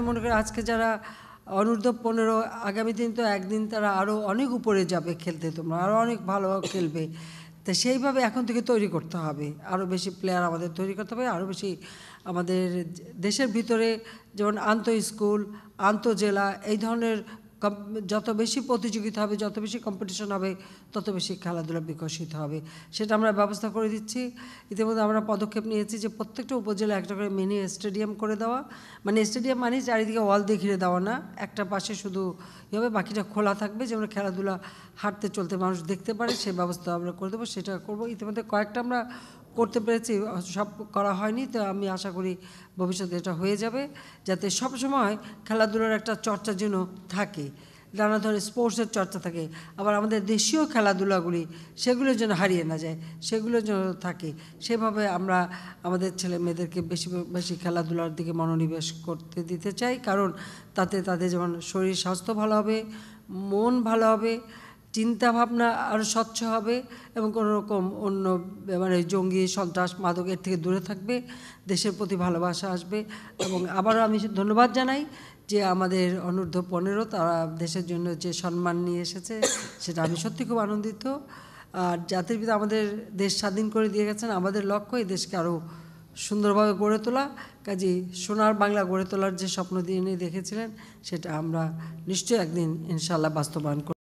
মনে করি আজকে যারা অনূর্ধ্ব-15 আগামী দিন তো একদিন তারা আরও অনেক উপরে যাবে খেলতে, তোমরা আরও অনেক ভালো খেলবে। তো সেইভাবে এখন থেকে তৈরি করতে হবে, আরও বেশি প্লেয়ার আমাদের তৈরি করতে হবে, আরও বেশি আমাদের দেশের ভিতরে যেমন আন্তঃস্কুল, আন্তঃজেলা এই ধরনের যত বেশি প্রতিযোগিতা হবে, যত বেশি কম্পিটিশন হবে, তত বেশি খেলাধুলা বিকশিত হবে। সেটা আমরা ব্যবস্থা করে দিচ্ছি। ইতিমধ্যে আমরা পদক্ষেপ নিয়েছি যে প্রত্যেকটা উপজেলা একটা করে মিনি স্টেডিয়াম করে দেওয়া, মানে স্টেডিয়াম মানে চারিদিকে ওয়াল দিয়ে ঘিরে দেওয়া না, একটা পাশে শুধু হবে, বাকিটা খোলা থাকবে, যেমন খেলাধুলা হাঁটতে চলতে মানুষ দেখতে পারে, সেই ব্যবস্থা আমরা করে দেবো, সেটা করবো। ইতিমধ্যে কয়েকটা আমরা করতে পেরেছি, সব করা হয়নি, তো আমি আশা করি ভবিষ্যতে এটা হয়ে যাবে, যাতে সবসময় খেলাধুলার একটা চর্চা যেন থাকে, নানা ধরনের স্পোর্টসের চর্চা থাকে। আবার আমাদের দেশীয় খেলাধুলাগুলি সেগুলো যেন হারিয়ে না যায়, সেগুলো যেন থাকে, সেভাবে আমরা আমাদের ছেলে মেয়েদেরকে বেশি বেশি খেলাধুলার দিকে মনোনিবেশ করতে দিতে চাই। কারণ তাতে তাদের যেমন শরীর স্বাস্থ্য ভালো হবে, মন ভালো হবে, চিন্তাভাবনা আরও স্বচ্ছ হবে, এবং কোনো রকম অন্য মানে জঙ্গি, সন্ত্রাস, মাদক এর থেকে দূরে থাকবে, দেশের প্রতি ভালোবাসা আসবে। এবং আবারও আমি ধন্যবাদ জানাই যে আমাদের অনূর্ধ্ব-15 তারা দেশের জন্য যে সম্মান নিয়ে এসেছে, সেটা আমি সত্যি খুব আনন্দিত। আর জাতির পিতা আমাদের দেশ স্বাধীন করে দিয়ে গেছেন, আমাদের লক্ষ্য এই দেশকে আরও সুন্দরভাবে গড়ে তোলা। কাজেই সোনার বাংলা গড়ে তোলার যে স্বপ্ন দিয়ে দেখেছিলেন, সেটা আমরা নিশ্চয়ই একদিন ইনশাআল্লাহ বাস্তবায়ন করব।